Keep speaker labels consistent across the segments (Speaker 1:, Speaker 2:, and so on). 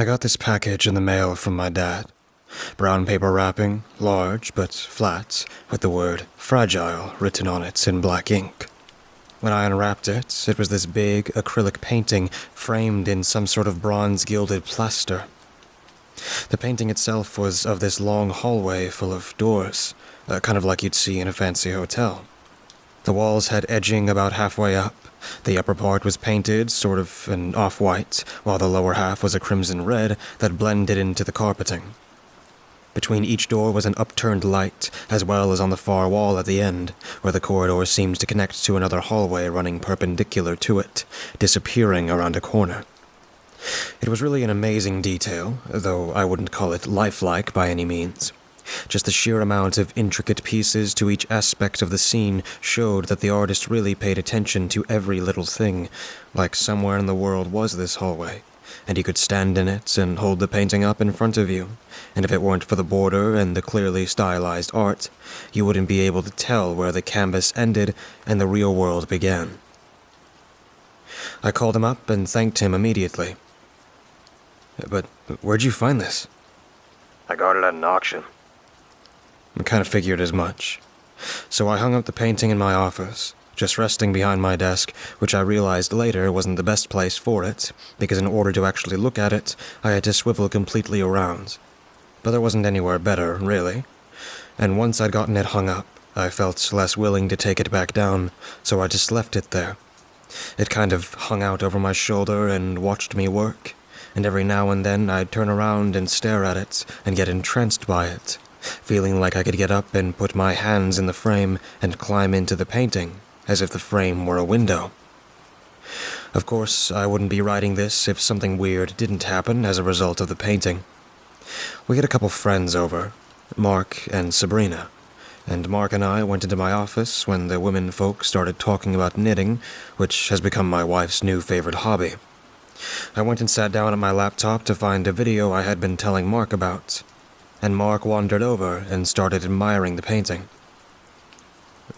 Speaker 1: I got this package in the mail from my dad. Brown paper wrapping, large but flat, with the word fragile written on it in black ink. When I unwrapped it, it was this big acrylic painting framed in some sort of bronze gilded plaster. The painting itself was of this long hallway full of doors, kind of like you'd see in a fancy hotel. The walls had edging about halfway up. The upper part was painted sort of an off-white, while the lower half was a crimson red that blended into the carpeting. Between each door was an upturned light, as well as on the far wall at the end, where the corridor seemed to connect to another hallway running perpendicular to it, disappearing around a corner. It was really an amazing detail, though I wouldn't call it lifelike by any means. Just the sheer amount of intricate pieces to each aspect of the scene showed that the artist really paid attention to every little thing, like somewhere in the world was this hallway, and you could stand in it and hold the painting up in front of you, and if it weren't for the border and the clearly stylized art, you wouldn't be able to tell where the canvas ended and the real world began. I called him up and thanked him immediately. But where'd you find this?
Speaker 2: I got it at an auction.
Speaker 1: I kind of figured as much. So I hung up the painting in my office, just resting behind my desk, which I realized later wasn't the best place for it, because in order to actually look at it, I had to swivel completely around. But there wasn't anywhere better, really. And once I'd gotten it hung up, I felt less willing to take it back down, so I just left it there. It kind of hung out over my shoulder and watched me work, and every now and then I'd turn around and stare at it and get entranced by it, feeling like I could get up and put my hands in the frame and climb into the painting, as if the frame were a window. Of course, I wouldn't be writing this if something weird didn't happen as a result of the painting. We had a couple friends over, Mark and Sabrina, and Mark and I went into my office when the women folk started talking about knitting, which has become my wife's new favorite hobby. I went and sat down at my laptop to find a video I had been telling Mark about, and Mark wandered over and started admiring the painting.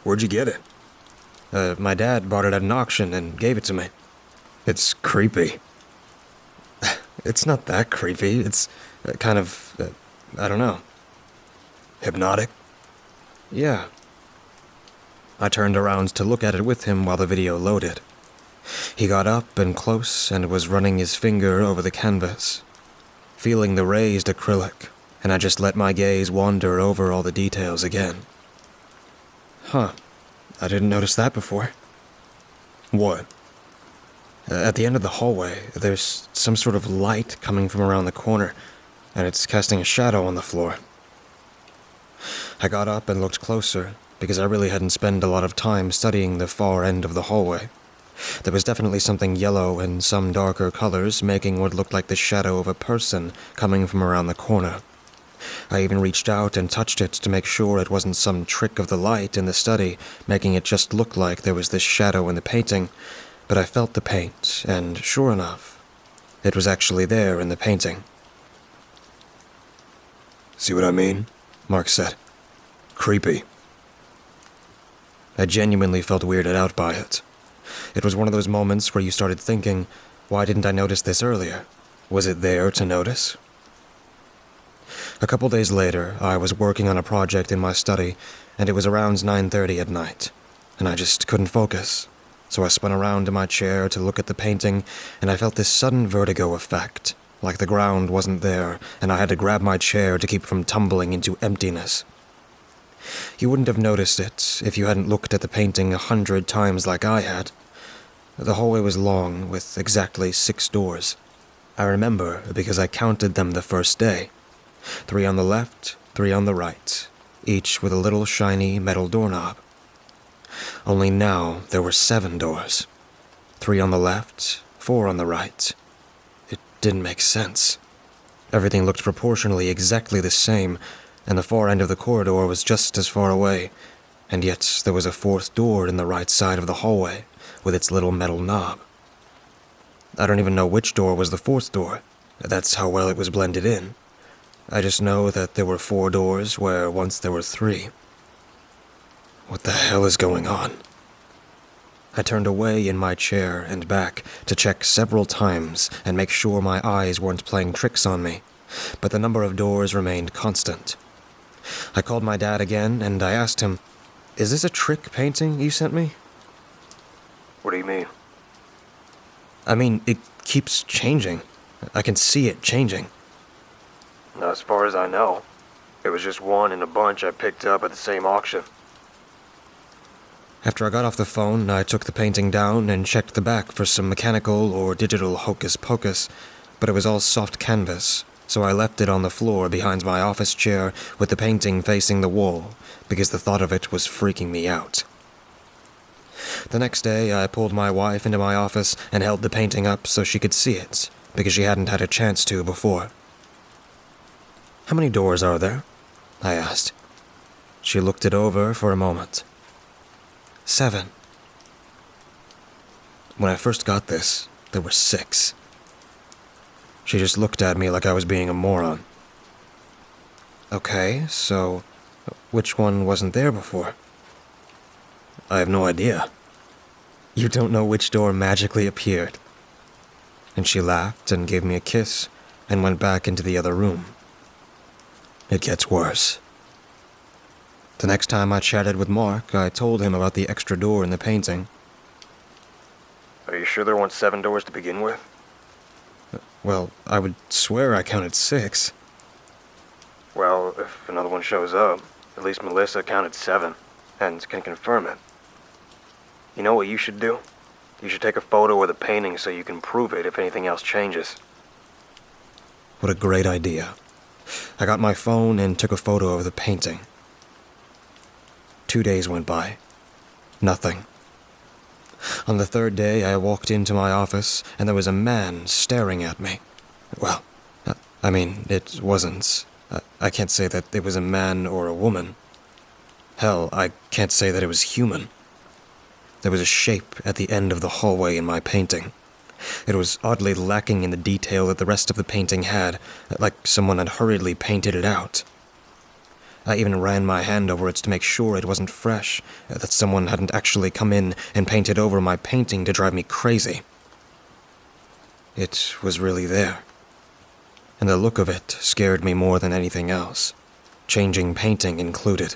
Speaker 2: Where'd you get it?
Speaker 1: My dad bought it at an auction and gave it to me.
Speaker 2: It's creepy.
Speaker 1: It's not that creepy. It's kind of, I don't know.
Speaker 2: Hypnotic?
Speaker 1: Yeah. I turned around to look at it with him while the video loaded. He got up and close and was running his finger over the canvas, feeling the raised acrylic, and I just let my gaze wander over all the details again. Huh. I didn't notice that before.
Speaker 2: What?
Speaker 1: At the end of the hallway, there's some sort of light coming from around the corner, and it's casting a shadow on the floor. I got up and looked closer, because I really hadn't spent a lot of time studying the far end of the hallway. There was definitely something yellow and some darker colors making what looked like the shadow of a person coming from around the corner. I even reached out and touched it to make sure it wasn't some trick of the light in the study, making it just look like there was this shadow in the painting, but I felt the paint, and sure enough, it was actually there in the painting.
Speaker 2: See what I mean?
Speaker 1: Mark said.
Speaker 2: Creepy.
Speaker 1: I genuinely felt weirded out by it. It was one of those moments where you started thinking, why didn't I notice this earlier? Was it there to notice? A couple days later, I was working on a project in my study, and it was around 9:30 at night, and I just couldn't focus. So I spun around in my chair to look at the painting, and I felt this sudden vertigo effect, like the ground wasn't there, and I had to grab my chair to keep from tumbling into emptiness. You wouldn't have noticed it if you hadn't looked at the painting 100 times like I had. The hallway was long, with exactly 6 doors. I remember because I counted them the first day. 3 on the left, 3 on the right, each with a little shiny metal doorknob. Only now there were 7 doors. 3 on the left, 4 on the right. It didn't make sense. Everything looked proportionally exactly the same, and the far end of the corridor was just as far away, and yet there was a 4th door in the right side of the hallway, with its little metal knob. I don't even know which door was the 4th door. That's how well it was blended in. I just know that there were 4 doors where once there were 3. What the hell is going on? I turned away in my chair and back to check several times and make sure my eyes weren't playing tricks on me, but the number of doors remained constant. I called my dad again and I asked him, "Is this a trick painting you sent me?"
Speaker 2: What do you mean?
Speaker 1: I mean, it keeps changing. I can see it changing.
Speaker 2: Not as far as I know. It was just one in a bunch I picked up at the same auction.
Speaker 1: After I got off the phone, I took the painting down and checked the back for some mechanical or digital hocus pocus, but it was all soft canvas, so I left it on the floor behind my office chair with the painting facing the wall, because the thought of it was freaking me out. The next day, I pulled my wife into my office and held the painting up so she could see it, because she hadn't had a chance to before. "How many doors are there?" I asked. She looked it over for a moment. 7. When I first got this, there were 6. She just looked at me like I was being a moron. "Okay, so which one wasn't there before?" "I have no idea." "You don't know which door magically appeared?" And she laughed and gave me a kiss and went back into the other room. It gets worse. The next time I chatted with Mark, I told him about the extra door in the painting.
Speaker 2: Are you sure there weren't 7 doors to begin with?
Speaker 1: Well, I would swear I counted 6.
Speaker 2: Well, if another one shows up, at least Melissa counted 7, and can confirm it. You know what you should do? You should take a photo of the painting so you can prove it if anything else changes.
Speaker 1: What a great idea. I got my phone and took a photo of the painting. 2 days went by. Nothing. On the 3rd day, I walked into my office, and there was a man staring at me. Well, I mean, it wasn't. I can't say that it was a man or a woman. Hell, I can't say that it was human. There was a shape at the end of the hallway in my painting. It was oddly lacking in the detail that the rest of the painting had, like someone had hurriedly painted it out. I even ran my hand over it to make sure it wasn't fresh, that someone hadn't actually come in and painted over my painting to drive me crazy. It was really there. And the look of it scared me more than anything else, changing painting included.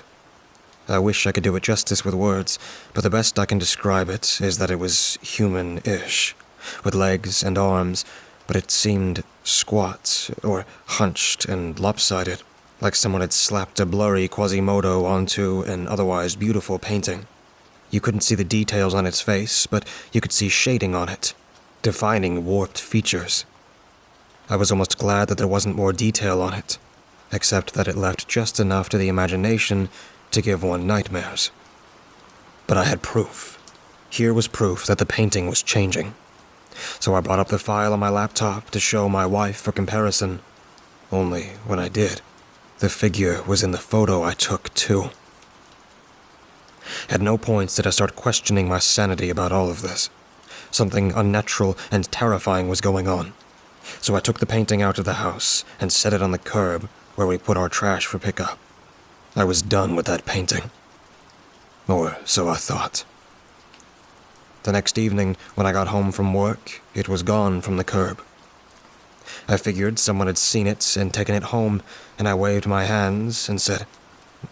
Speaker 1: I wish I could do it justice with words, but the best I can describe it is that it was human-ish, with legs and arms, but it seemed squat or hunched and lopsided, like someone had slapped a blurry Quasimodo onto an otherwise beautiful painting. You couldn't see the details on its face, but you could see shading on it, defining warped features. I was almost glad that there wasn't more detail on it, except that it left just enough to the imagination to give one nightmares. But I had proof. Here was proof that the painting was changing. So I brought up the file on my laptop to show my wife for comparison. Only when I did, the figure was in the photo I took too. At no point did I start questioning my sanity about all of this. Something unnatural and terrifying was going on. So I took the painting out of the house and set it on the curb where we put our trash for pickup. I was done with that painting. Or so I thought. The next evening, when I got home from work, it was gone from the curb. I figured someone had seen it and taken it home, and I waved my hands and said,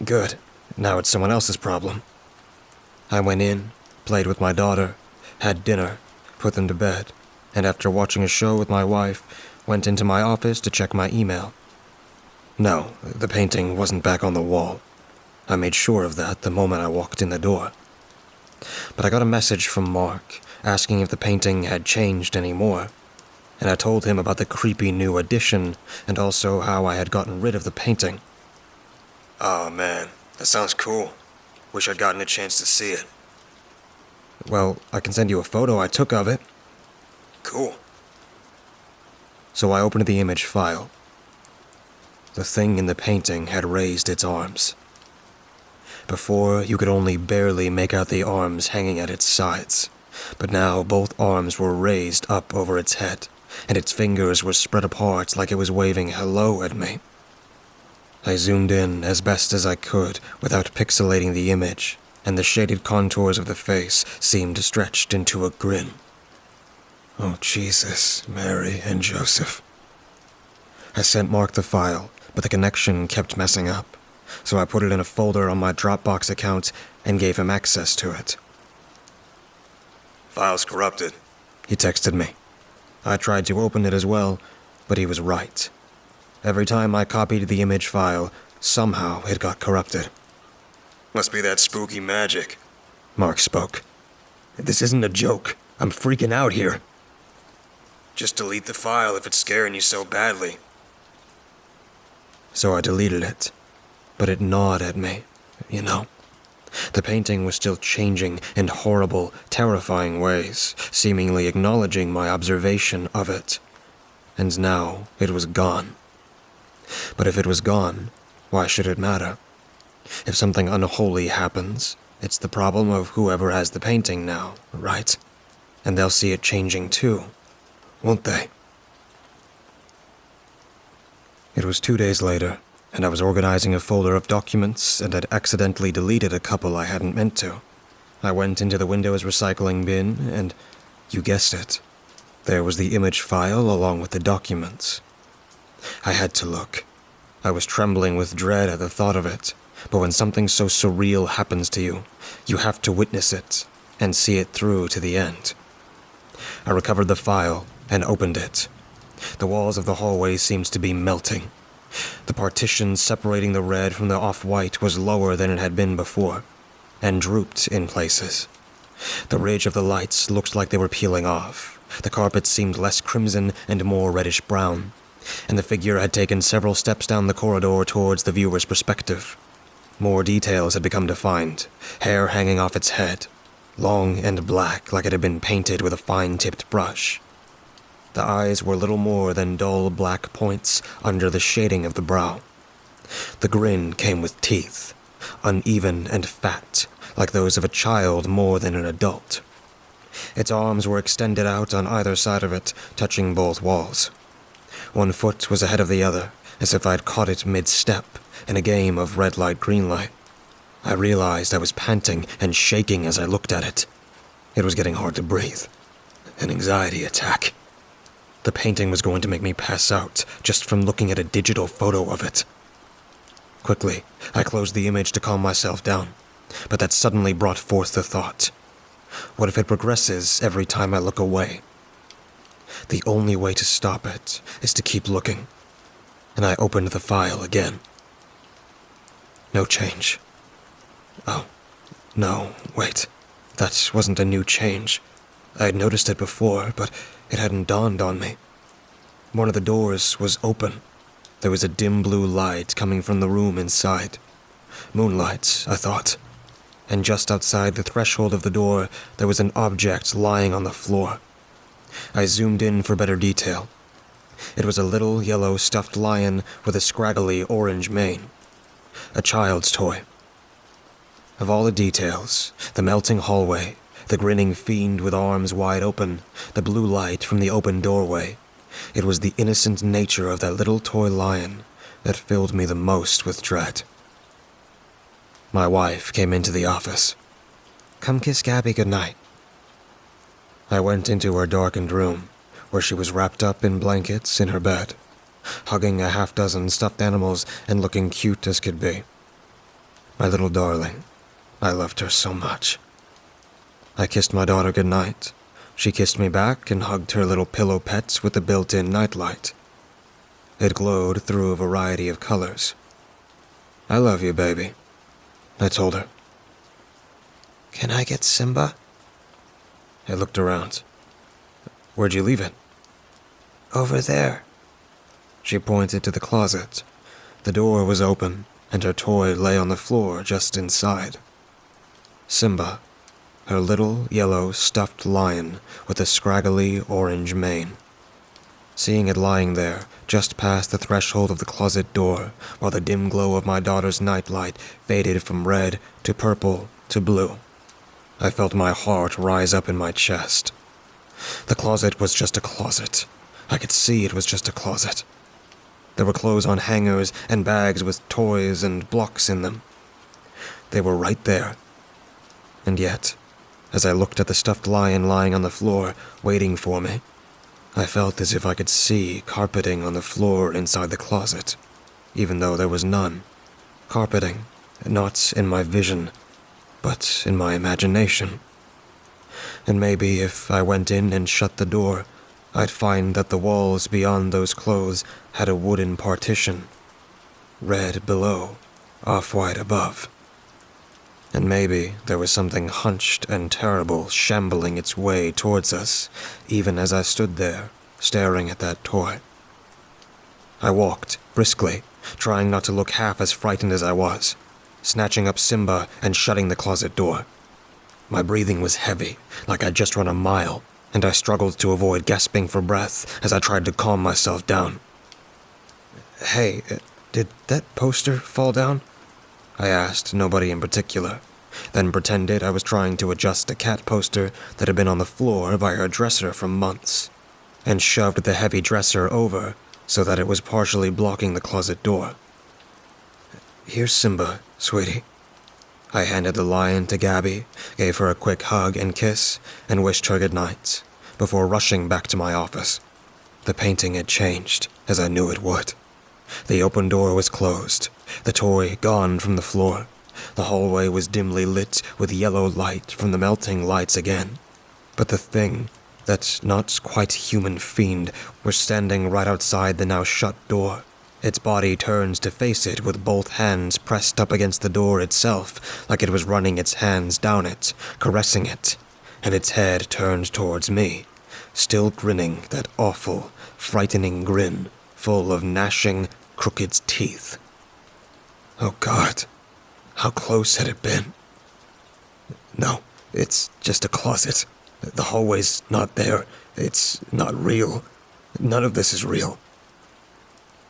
Speaker 1: "Good, now it's someone else's problem." I went in, played with my daughter, had dinner, put them to bed, and after watching a show with my wife, went into my office to check my email. No, the painting wasn't back on the wall. I made sure of that the moment I walked in the door. But I got a message from Mark asking if the painting had changed any more, and I told him about the creepy new addition and also how I had gotten rid of the painting.
Speaker 2: Oh man, that sounds cool. Wish I'd gotten a chance to see it.
Speaker 1: Well, I can send you a photo I took of it.
Speaker 2: Cool.
Speaker 1: So I opened the image file. The thing in the painting had raised its arms. Before, you could only barely make out the arms hanging at its sides, but now both arms were raised up over its head, and its fingers were spread apart like it was waving hello at me. I zoomed in as best as I could without pixelating the image, and the shaded contours of the face seemed stretched into a grin. Oh, Jesus, Mary, and Joseph. I sent Mark the file, but the connection kept messing up, so I put it in a folder on my Dropbox account and gave him access to it. "File's corrupted," he texted me. I tried to open it as well, but he was right. Every time I copied the image file, somehow it got corrupted. "Must be that spooky magic," Mark spoke. "This isn't a joke. I'm freaking out here." "Just delete the file if it's scaring you so badly." So I deleted it, but it gnawed at me, you know. The painting was still changing in horrible, terrifying ways, seemingly acknowledging my observation of it. And now it was gone. But if it was gone, why should it matter? If something unholy happens, it's the problem of whoever has the painting now, right? And they'll see it changing too, won't they? It was 2 days later, and I was organizing a folder of documents and had accidentally deleted a couple I hadn't meant to. I went into the Windows recycling bin and, you guessed it, there was the image file along with the documents. I had to look. I was trembling with dread at the thought of it, but when something so surreal happens to you, you have to witness it and see it through to the end. I recovered the file and opened it. The walls of the hallway seemed to be melting. The partition separating the red from the off-white was lower than it had been before, and drooped in places. The ridge of the lights looked like they were peeling off. The carpet seemed less crimson and more reddish-brown, and the figure had taken several steps down the corridor towards the viewer's perspective. More details had become defined, hair hanging off its head, long and black like it had been painted with a fine-tipped brush. The eyes were little more than dull black points under the shading of the brow. The grin came with teeth, uneven and fat, like those of a child more than an adult. Its arms were extended out on either side of it, touching both walls. One foot was ahead of the other, as if I'd caught it mid-step in a game of red light, green light. I realized I was panting and shaking as I looked at it. It was getting hard to breathe. An anxiety attack. The painting was going to make me pass out just from looking at a digital photo of it. Quickly, I closed the image to calm myself down, but that suddenly brought forth the thought. What if it progresses every time I look away? The only way to stop it is to keep looking, and I opened the file again. No change. Oh, no, wait. That wasn't a new change. I had noticed it before, but it hadn't dawned on me. One of the doors was open. There was a dim blue light coming from the room inside. Moonlight, I thought. And just outside the threshold of the door, there was an object lying on the floor. I zoomed in for better detail. It was a little yellow stuffed lion with a scraggly orange mane. A child's toy. Of all the details, the melting hallway, the grinning fiend with arms wide open, the blue light from the open doorway, it was the innocent nature of that little toy lion that filled me the most with dread. My wife came into the office. "Come kiss Gabby goodnight." I went into her darkened room, where she was wrapped up in blankets in her bed, hugging a half-dozen stuffed animals and looking cute as could be. My little darling, I loved her so much. I kissed my daughter goodnight. She kissed me back and hugged her little pillow pet with the built-in nightlight. It glowed through a variety of colors. "I love you, baby," I told her. "Can I get Simba?" I looked around. "Where'd you leave it?" "Over there." She pointed to the closet. The door was open, and her toy lay on the floor just inside. Simba, her little yellow stuffed lion with a scraggly orange mane. Seeing it lying there, just past the threshold of the closet door, while the dim glow of my daughter's nightlight faded from red to purple to blue, I felt my heart rise up in my chest. The closet was just a closet. I could see it was just a closet. There were clothes on hangers and bags with toys and blocks in them. They were right there, And yet, as I looked at the stuffed lion lying on the floor, waiting for me, I felt as if I could see carpeting on the floor inside the closet, even though there was none. Carpeting, not in my vision, but in my imagination. And maybe if I went in and shut the door, I'd find that the walls beyond those clothes had a wooden partition. Red below, off-white above. And maybe there was something hunched and terrible shambling its way towards us, even as I stood there, staring at that toy. I walked, briskly, trying not to look half as frightened as I was, snatching up Simba and shutting the closet door. My breathing was heavy, like I'd just run a mile, and I struggled to avoid gasping for breath as I tried to calm myself down. "Hey, did that poster fall down?" I asked nobody in particular, then pretended I was trying to adjust a cat poster that had been on the floor by her dresser for months, and shoved the heavy dresser over so that it was partially blocking the closet door. "Here's Simba, sweetie." I handed the lion to Gabby, gave her a quick hug and kiss, and wished her good night, before rushing back to my office. The painting had changed, as I knew it would. The open door was closed, the toy gone from the floor. The hallway was dimly lit with yellow light from the melting lights again. But the thing, that not quite human fiend, was standing right outside the now shut door. Its body turns to face it with both hands pressed up against the door itself, like it was running its hands down it, caressing it, and its head turned towards me, still grinning that awful, frightening grin, full of gnashing, crooked teeth. Oh God, how close had it been? No, it's just a closet. The hallway's not there. It's not real. None of this is real.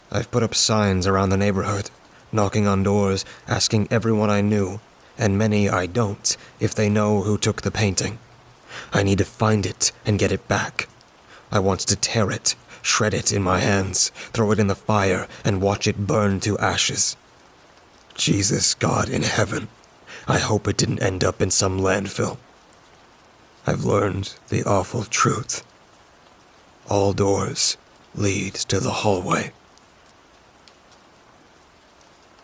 Speaker 1: I've put up signs around the neighborhood, knocking on doors, asking everyone I knew, and many I don't, if they know who took the painting. I need to find it and get it back. I want to tear it, shred it in my hands, throw it in the fire, and watch it burn to ashes. Jesus, God in heaven, I hope it didn't end up in some landfill. I've learned the awful truth. All doors lead to the hallway.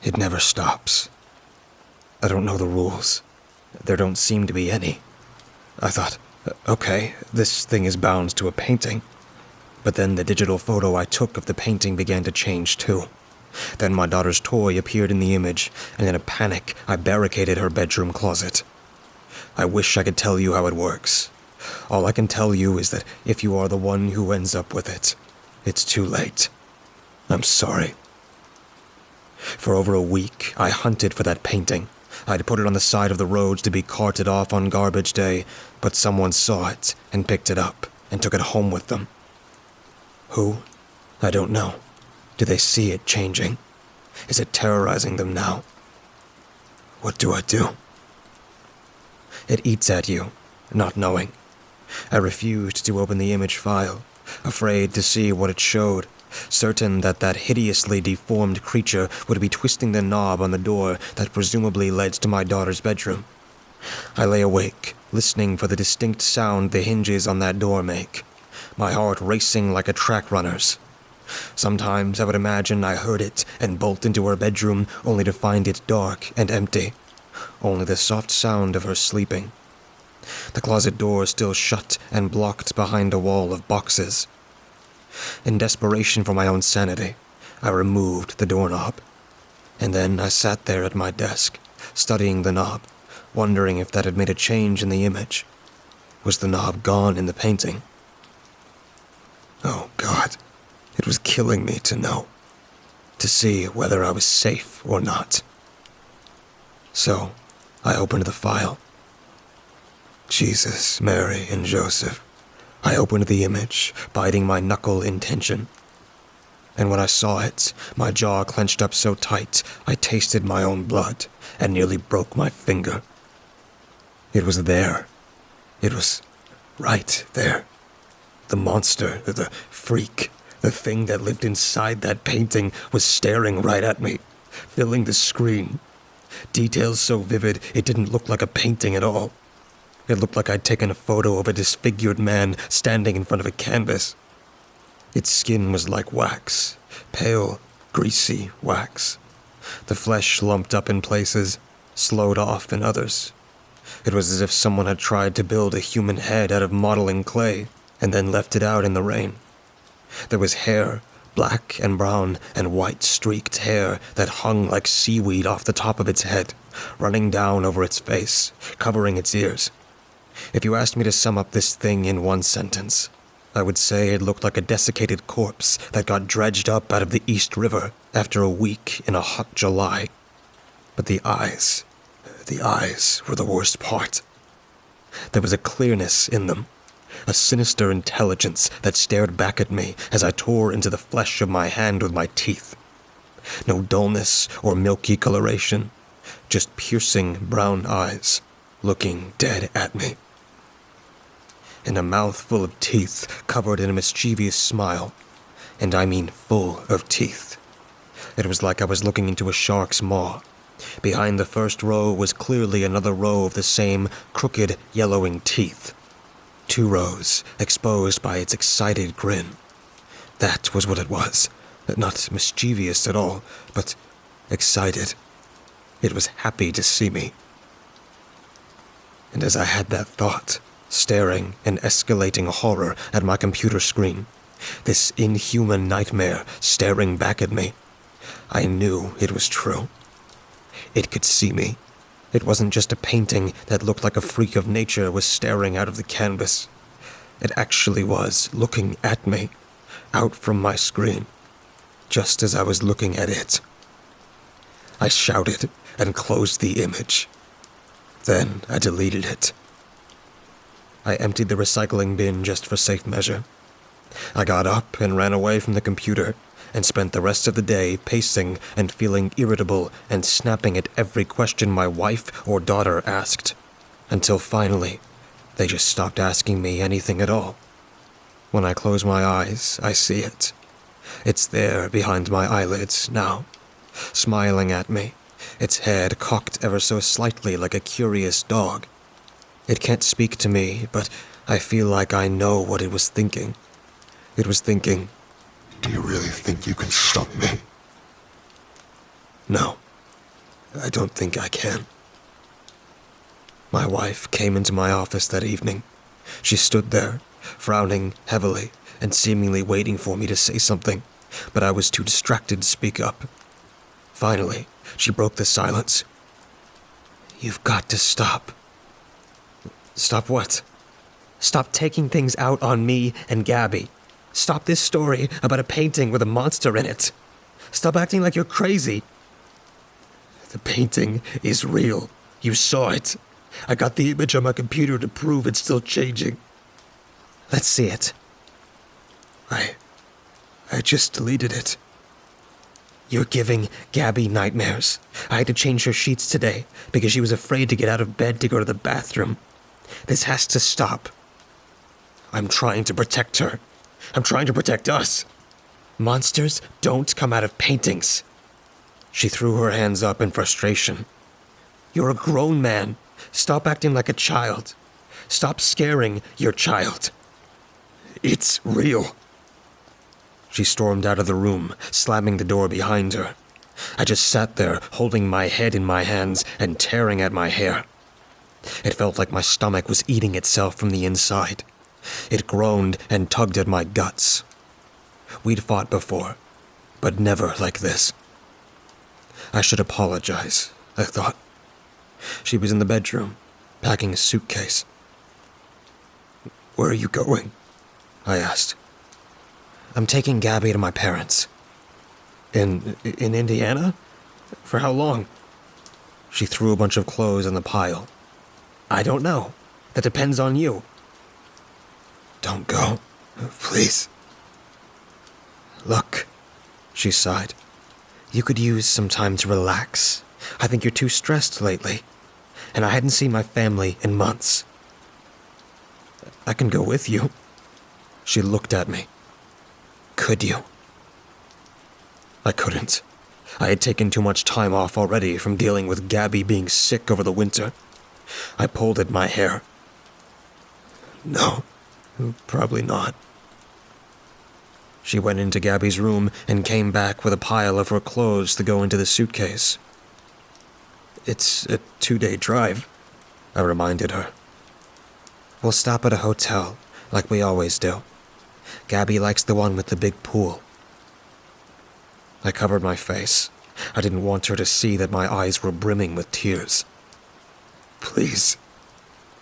Speaker 1: It never stops. I don't know the rules. There don't seem to be any. I thought, okay, this thing is bound to a painting. But then the digital photo I took of the painting began to change too. Then my daughter's toy appeared in the image, and in a panic, I barricaded her bedroom closet. I wish I could tell you how it works. All I can tell you is that if you are the one who ends up with it, it's too late. I'm sorry. For over a week, I hunted for that painting. I'd put it on the side of the road to be carted off on garbage day, but someone saw it and picked it up and took it home with them. Who? I don't know. Do they see it changing? Is it terrorizing them now? What do I do? It eats at you, not knowing. I refused to open the image file, afraid to see what it showed, certain that that hideously deformed creature would be twisting the knob on the door that presumably led to my daughter's bedroom. I lay awake, listening for the distinct sound the hinges on that door make, my heart racing like a track runner's. Sometimes I would imagine I heard it and bolt into her bedroom only to find it dark and empty, only the soft sound of her sleeping. The closet door still shut and blocked behind a wall of boxes. In desperation for my own sanity, I removed the doorknob, and then I sat there at my desk, studying the knob, wondering if that had made a change in the image. Was the knob gone in the painting? Oh God, it was killing me to know, to see whether I was safe or not. So, I opened the file. Jesus, Mary, and Joseph. I opened the image, biting my knuckle in tension. And when I saw it, my jaw clenched up so tight, I tasted my own blood and nearly broke my finger. It was there. It was right there. The monster, the freak, the thing that lived inside that painting was staring right at me, filling the screen. Details so vivid it didn't look like a painting at all. It looked like I'd taken a photo of a disfigured man standing in front of a canvas. Its skin was like wax, pale, greasy wax. The flesh lumped up in places, slowed off in others. It was as if someone had tried to build a human head out of modeling clay and then left it out in the rain. There was hair, black and brown and white streaked hair that hung like seaweed off the top of its head, running down over its face, covering its ears. If you asked me to sum up this thing in one sentence, I would say it looked like a desiccated corpse that got dredged up out of the East River after a week in a hot July. But the eyes were the worst part. There was a clearness in them, a sinister intelligence that stared back at me as I tore into the flesh of my hand with my teeth. No dullness or milky coloration, just piercing brown eyes looking dead at me. And a mouth full of teeth covered in a mischievous smile, and I mean full of teeth. It was like I was looking into a shark's maw. Behind the first row was clearly another row of the same crooked, yellowing teeth. 2 rows, exposed by its excited grin. That was what it was. Not mischievous at all, but excited. It was happy to see me. And as I had that thought, staring in escalating horror at my computer screen, this inhuman nightmare staring back at me, I knew it was true. It could see me. It wasn't just a painting that looked like a freak of nature was staring out of the canvas. It actually was looking at me, out from my screen, just as I was looking at it. I shouted and closed the image. Then I deleted it. I emptied the recycling bin just for safe measure. I got up and ran away from the computer and spent the rest of the day pacing and feeling irritable and snapping at every question my wife or daughter asked, until finally, they just stopped asking me anything at all. When I close my eyes, I see it. It's there behind my eyelids now, smiling at me, its head cocked ever so slightly like a curious dog. It can't speak to me, but I feel like I know what it was thinking. It was thinking,
Speaker 3: "Do you really think you can stop me?"
Speaker 1: no, I don't think I can. My wife came into my office that evening. She stood there, frowning heavily and seemingly waiting for me to say something, but I was too distracted to speak up. Finally, she broke the silence. "You've got to stop." "Stop what?" "Stop taking things out on me and Gabby. Stop this story about a painting with a monster in it. Stop acting like you're crazy." "The painting is real. You saw it. I got the image on my computer to prove it's still changing." "Let's see it." I just deleted it." "You're giving Gabby nightmares. I had to change her sheets today because she was afraid to get out of bed to go to the bathroom. This has to stop." "I'm trying to protect her. I'm trying to protect us. Monsters don't come out of paintings." She threw her hands up in frustration. "You're a grown man. Stop acting like a child. Stop scaring your child." "It's real." She stormed out of the room, slamming the door behind her. I just sat there, holding my head in my hands and tearing at my hair. It felt like my stomach was eating itself from the inside. It groaned and tugged at my guts. We'd fought before, but never like this. I should apologize, I thought. She was in the bedroom, packing a suitcase. "Where are you going?" I asked. "I'm taking Gabby to my parents." In Indiana? For how long?" She threw a bunch of clothes in the pile. "I don't know. That depends on you." "Don't go, please." "Look," she sighed. "You could use some time to relax. I think you're too stressed lately, and I hadn't seen my family in months." "I can go with you." She looked at me. "Could you?" I couldn't. I had taken too much time off already from dealing with Gabby being sick over the winter. I pulled at my hair. No, probably not. She went into Gabby's room and came back with a pile of her clothes to go into the suitcase. It's a 2-day drive, I reminded her. We'll stop at a hotel, like we always do. Gabby likes the one with the big pool. I covered my face. I didn't want her to see that my eyes were brimming with tears. Please.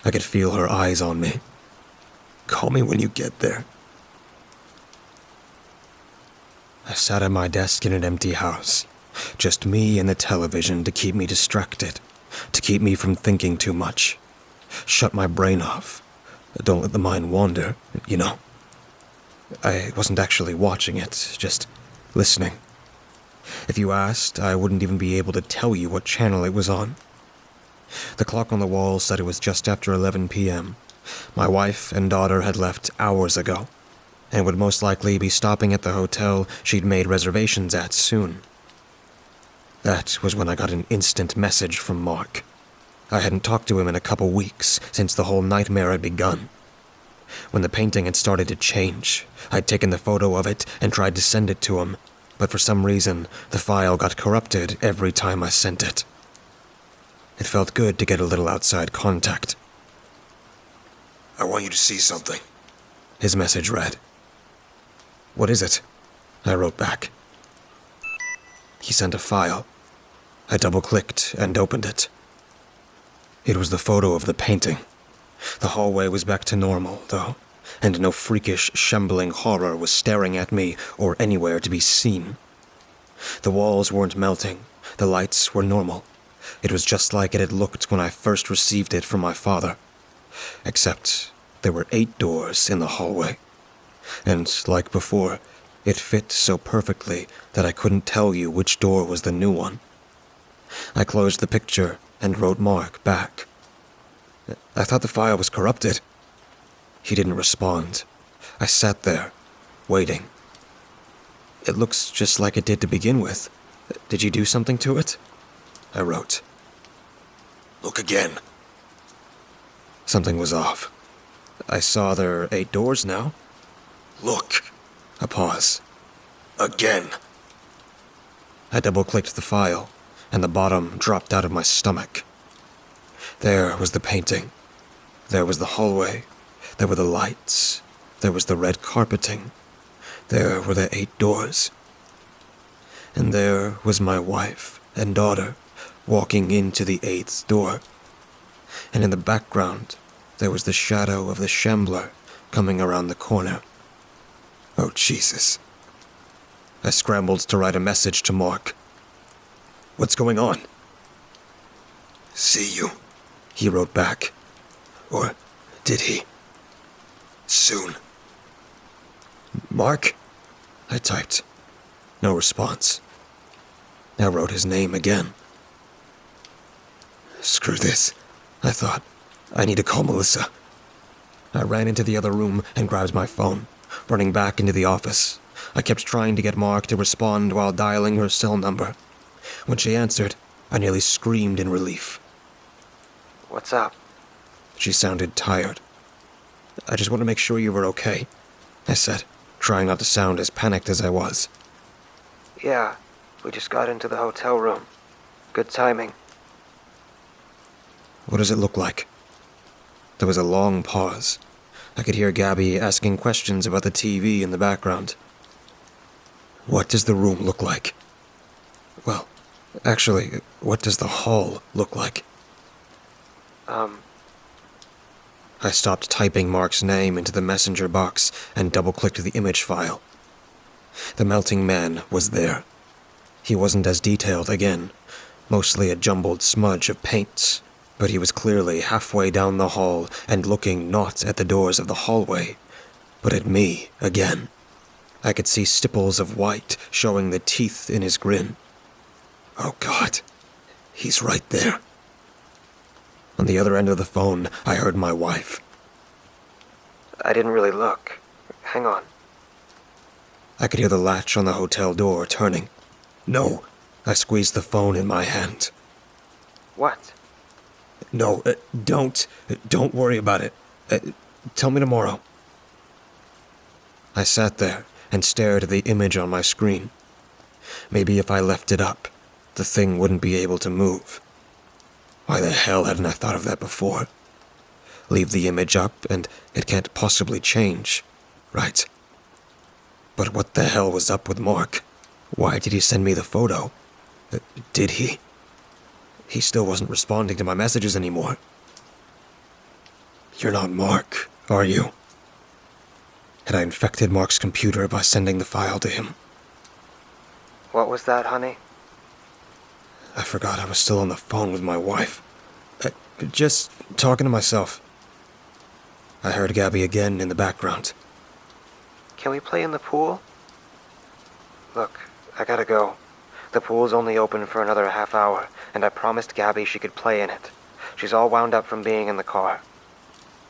Speaker 1: I could feel her eyes on me. Call me when you get there. I sat at my desk in an empty house. Just me and the television to keep me distracted, to keep me from thinking too much. Shut my brain off. Don't let the mind wander, you know. I wasn't actually watching it, just listening. If you asked, I wouldn't even be able to tell you what channel it was on. The clock on the wall said it was just after 11 p.m. My wife and daughter had left hours ago, and would most likely be stopping at the hotel she'd made reservations at soon. That was when I got an instant message from Mark. I hadn't talked to him in a couple weeks, since the whole nightmare had begun. When the painting had started to change, I'd taken the photo of it and tried to send it to him, but for some reason, the file got corrupted every time I sent it. It felt good to get a little outside contact. I want you to see something, his message read. What is it? I wrote back. He sent a file. I double-clicked and opened it. It was the photo of the painting. The hallway was back to normal, though, and no freakish, shambling horror was staring at me or anywhere to be seen. The walls weren't melting. The lights were normal. It was just like it had looked when I first received it from my father. Except there were 8 doors in the hallway. And, like before, it fit so perfectly that I couldn't tell you which door was the new one. I closed the picture and wrote Mark back. I thought the file was corrupted. He didn't respond. I sat there, waiting. It looks just like it did to begin with. Did you do something to it? I wrote. Look again. Something was off. I saw there are 8 doors now. Look. A pause. Again. I double-clicked the file, and the bottom dropped out of my stomach. There was the painting. There was the hallway. There were the lights. There was the red carpeting. There were the 8 doors. And there was my wife and daughter walking into the 8th door. And in the background, there was the shadow of the shambler coming around the corner. Oh, Jesus. I scrambled to write a message to Mark. What's going on? See you, he wrote back. Or did he? Soon. Mark? I typed. No response. I wrote his name again. Screw this, I thought. I need to call Melissa. I ran into the other room and grabbed my phone, running back into the office. I kept trying to get Mark to respond while dialing her cell number. When she answered, I nearly screamed in relief.
Speaker 2: What's up?
Speaker 1: She sounded tired. I just want to make sure you were okay, I said, trying not to sound as panicked as I was.
Speaker 2: Yeah, we just got into the hotel room. Good timing.
Speaker 1: What does it look like? There was a long pause. I could hear Gabby asking questions about the TV in the background. What does the room look like? Well, actually, what does the hall look like? I stopped typing Mark's name into the messenger box and double-clicked the image file. The melting man was there. He wasn't as detailed again, mostly a jumbled smudge of paints, but he was clearly halfway down the hall and looking not at the doors of the hallway, but at me again. I could see stipples of white showing the teeth in his grin. Oh God, he's right there. On the other end of the phone, I heard my wife.
Speaker 2: I didn't really look. Hang on.
Speaker 1: I could hear the latch on the hotel door turning. No, I squeezed the phone in my hand.
Speaker 2: What?
Speaker 1: No, don't worry about it. Tell me tomorrow. I sat there and stared at the image on my screen. Maybe if I left it up, the thing wouldn't be able to move. Why the hell hadn't I thought of that before? Leave the image up and it can't possibly change, right? But what the hell was up with Mark? Why did he send me the photo? Did he? He still wasn't responding to my messages anymore. You're not Mark, are you? Had I infected Mark's computer by sending the file to him?
Speaker 2: What was that, honey?
Speaker 1: I forgot I was still on the phone with my wife. Just talking to myself. I heard Gabby again in the background.
Speaker 2: Can we play in the pool? Look, I gotta go. The pool's only open for another half hour, and I promised Gabby she could play in it. She's all wound up from being in the car.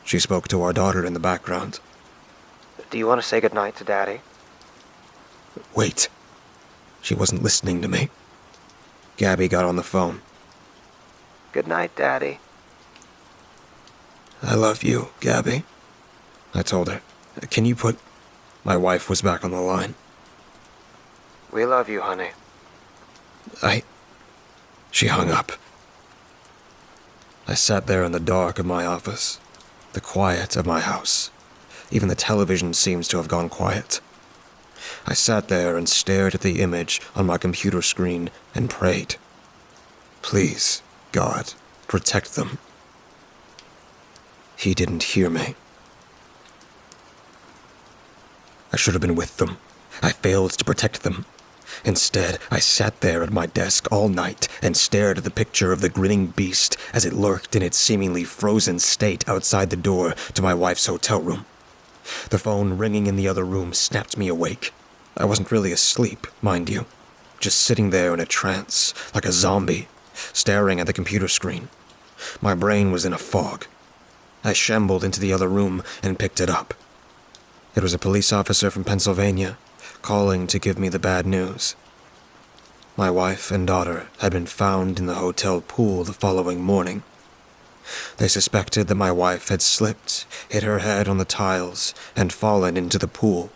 Speaker 1: She spoke to our daughter in the background.
Speaker 2: Do you want to say goodnight to Daddy?
Speaker 1: Wait. She wasn't listening to me. Gabby got on the phone.
Speaker 2: Good night, Daddy.
Speaker 1: I love you, Gabby. I told her. Can you put... My wife was back on the line.
Speaker 2: We love you, honey.
Speaker 1: She hung up. I sat there in the dark of my office, the quiet of my house. Even the television seems to have gone quiet. I sat there and stared at the image on my computer screen and prayed. Please, God, protect them. He didn't hear me. I should have been with them. I failed to protect them. Instead, I sat there at my desk all night and stared at the picture of the grinning beast as it lurked in its seemingly frozen state outside the door to my wife's hotel room. The phone ringing in the other room snapped me awake. I wasn't really asleep, mind you. Just sitting there in a trance, like a zombie, staring at the computer screen. My brain was in a fog. I shambled into the other room and picked it up. It was a police officer from Pennsylvania, calling to give me the bad news. My wife and daughter had been found in the hotel pool the following morning. They suspected that my wife had slipped, hit her head on the tiles, and fallen into the pool,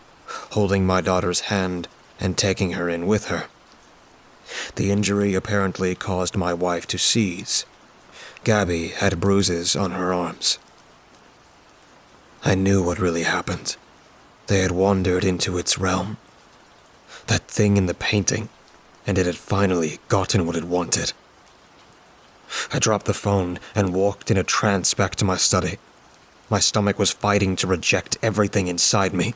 Speaker 1: holding my daughter's hand and taking her in with her. The injury apparently caused my wife to seize. Gabby had bruises on her arms. I knew what really happened. They had wandered into its realm. That thing in the painting, and it had finally gotten what it wanted. I dropped the phone and walked in a trance back to my study. My stomach was fighting to reject everything inside me.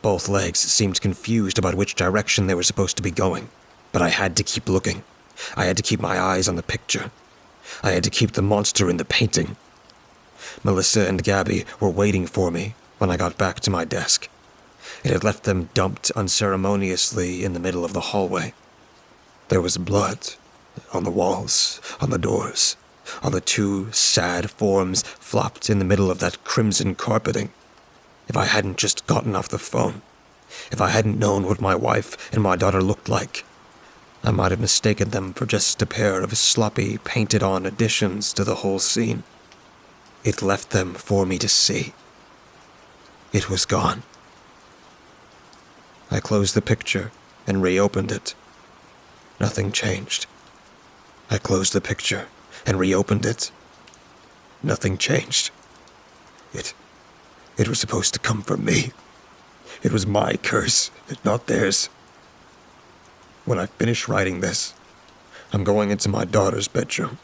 Speaker 1: Both legs seemed confused about which direction they were supposed to be going, but I had to keep looking. I had to keep my eyes on the picture. I had to keep the monster in the painting. Melissa and Gabby were waiting for me when I got back to my desk. It had left them dumped unceremoniously in the middle of the hallway. There was blood on the walls, on the doors, on the two sad forms flopped in the middle of that crimson carpeting. If I hadn't just gotten off the phone, if I hadn't known what my wife and my daughter looked like, I might have mistaken them for just a pair of sloppy, painted-on additions to the whole scene. It left them for me to see. It was gone. I closed the picture and reopened it. Nothing changed. I closed the picture and reopened it. Nothing changed. It was supposed to come from me. It was my curse, not theirs. When I finish writing this, I'm going into my daughter's bedroom.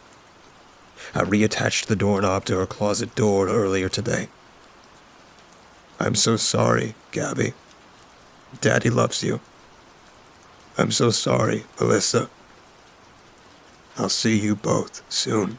Speaker 1: I reattached the doorknob to her closet door earlier today. I'm so sorry, Gabby. Daddy loves you. I'm so sorry, Melissa. I'll see you both soon.